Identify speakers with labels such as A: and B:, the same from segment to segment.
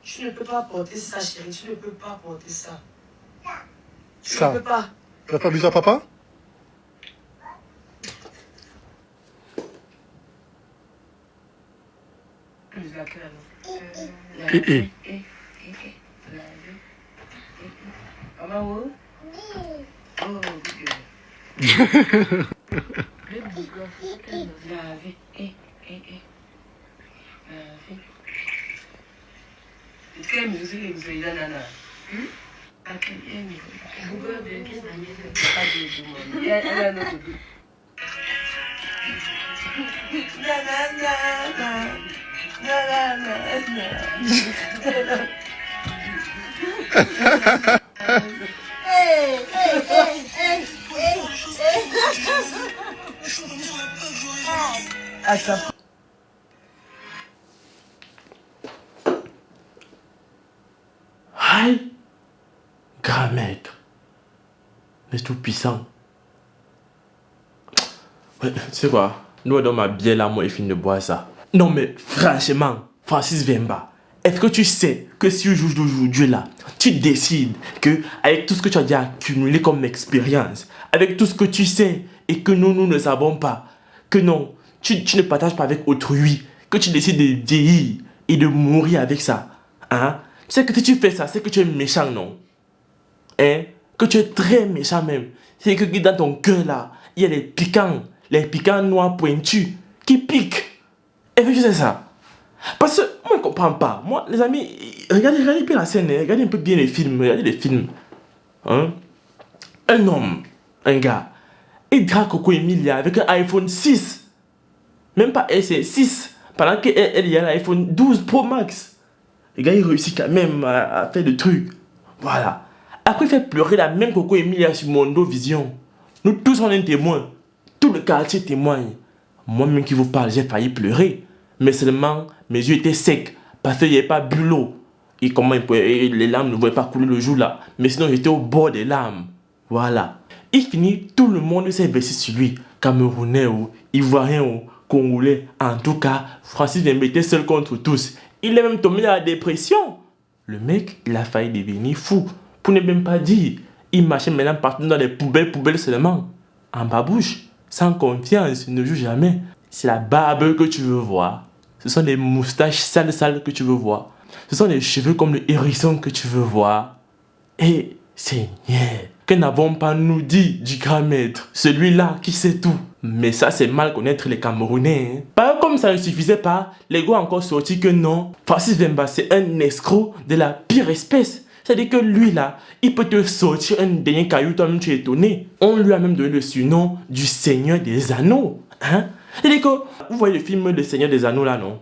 A: Tu ne peux pas porter ça, chérie. Tu ne peux pas porter ça. Tu
B: Ça.
A: ne peux pas.
B: Tu n'as pas vu ça, papa?
C: Aïe, grand maître, le tout-puissant. Ouais, tu sais quoi, nous dans ma bière là, moi et fini de boire ça. Non mais franchement, Francis Vemba, est-ce que tu sais que si aujourd'hui là, tu décides que avec tout ce que tu as déjà accumulé comme expérience, avec tout ce que tu sais et que nous ne savons pas, que non, tu ne partages pas avec autrui, que tu décides de vieillir et de mourir avec ça, hein? Tu sais que si tu fais ça, c'est que tu es méchant, non? Hein? Que tu es très méchant même. C'est que dans ton cœur là, il y a les piquants noirs pointus qui piquent. Est-ce que tu sais ça? Parce que moi je ne comprends pas. Moi, les amis, regardez bien la scène, hein, regardez un peu bien les films, regardez les films. Hein? Un homme, un gars, il drague Coco Emilia avec un iPhone 6. Même pas SE 6. Pendant qu'elle y a l'iPhone 12 Pro Max. Le gars, il réussit quand même à faire le truc. Voilà. Après, il fait pleurer la même Coco Emilia sur Mondo Vision. Nous tous, on est témoins. Tout le quartier témoigne. Moi-même qui vous parle, j'ai failli pleurer. Mais seulement, mes yeux étaient secs. Parce qu'il n'y avait pas bu l'eau. Et comment les larmes ne pouvaient pas couler le jour là. Mais sinon, j'étais au bord des larmes. Voilà. Il finit, tout le monde s'est versé sur lui. Camerounais ou Ivoirien ou Congolais. En tout cas, Francis Vemba était seul contre tous. Il est même tombé dans la dépression. Le mec, il a failli devenir fou. Pour ne même pas dire. Il marchait maintenant partout dans les poubelles seulement. En babouche, sans confiance, ne joue jamais. C'est la barbe que tu veux voir. Ce sont les moustaches sales que tu veux voir. Ce sont les cheveux comme le hérisson que tu veux voir. Et Seigneur, que n'avons pas nous dit du grand maître, celui-là qui sait tout. Mais ça, c'est mal connaître les Camerounais. Hein. Pas comme ça ne suffisait pas, les gars ont encore sorti que non, Francis Vemba, c'est un escroc de la pire espèce. C'est-à-dire que lui là, il peut te sortir un dernier caillou, toi-même tu es étonné. On lui a même donné le surnom du Seigneur des Anneaux. Hein? C'est-à-dire que, vous voyez le film Le Seigneur des Anneaux là, non?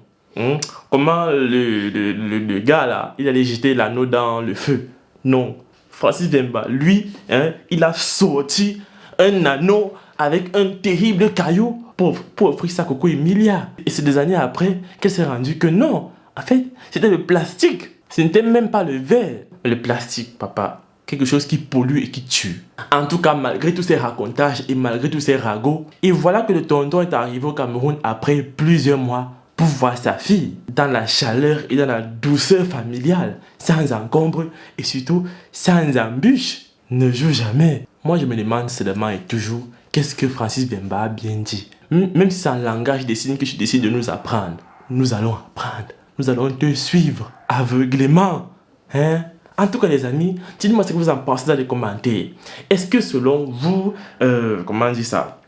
C: Comment le gars là, il allait jeter l'anneau dans le feu? Non. Francis Vemba, lui, hein, il a sorti un anneau avec un terrible caillou pour offrir ça à Coco Emilia. Et c'est des années après qu'elle s'est rendue que non. En fait, c'était le plastique. Ce n'était même pas le verre. Le plastique, papa. Quelque chose qui pollue et qui tue. En tout cas, malgré tous ces racontages et malgré tous ces ragots, et voilà que le tonton est arrivé au Cameroun après plusieurs mois pour voir sa fille dans la chaleur et dans la douceur familiale, sans encombre et surtout sans embûche. Ne joue jamais. Moi, je me demande seulement et toujours qu'est-ce que Francis Vemba a bien dit. Même si c'est un langage des signes que tu décides de nous apprendre, nous allons apprendre. Nous allons te suivre aveuglément. Hein? En tout cas, les amis, dites-moi ce que vous en pensez dans les commentaires. Est-ce que selon vous, comment on dit ça,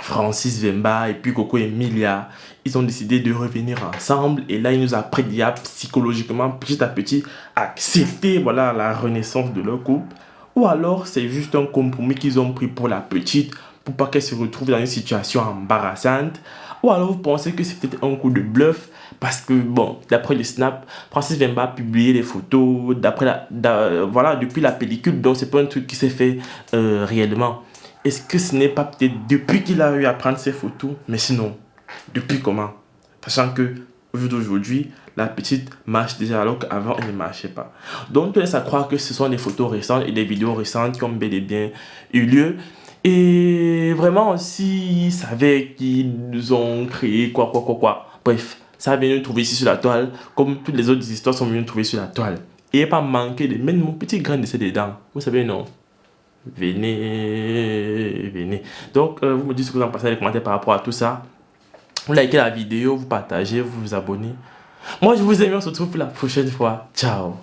C: Francis Vemba et puis Coco Emilia, ils ont décidé de revenir ensemble et là, ils nous apprennent à psychologiquement, petit à petit, accepter voilà, la renaissance de leur couple? Ou alors, c'est juste un compromis qu'ils ont pris pour la petite, pour pas qu'elle se retrouve dans une situation embarrassante? Ou alors, vous pensez que c'est peut-être un coup de bluff? Parce que, bon, d'après le snap, Francis Vemba a publié les photos voilà, depuis la pellicule, donc c'est pas un truc qui s'est fait réellement. Est-ce que ce n'est pas peut-être depuis qu'il a eu à prendre ces photos? Mais sinon, depuis comment? Sachant que, au jour d'aujourd'hui, la petite marche déjà alors qu'avant elle ne marchait pas. Donc, on laisse à croire que ce sont des photos récentes et des vidéos récentes qui ont bel et bien eu lieu. Et vraiment, s'ils savaient qu'ils nous ont créé quoi. Bref. ça vient nous trouver ici sur la toile, comme toutes les autres histoires sont venues nous trouver sur la toile. Et pas manquer de mettre mon petit grain de sel dedans. Vous savez, non? Venez. Donc, vous me dites ce que vous en pensez dans les commentaires par rapport à tout ça. Vous likez la vidéo, vous partagez, vous vous abonnez. Moi, je vous aime, on se retrouve pour la prochaine fois. Ciao.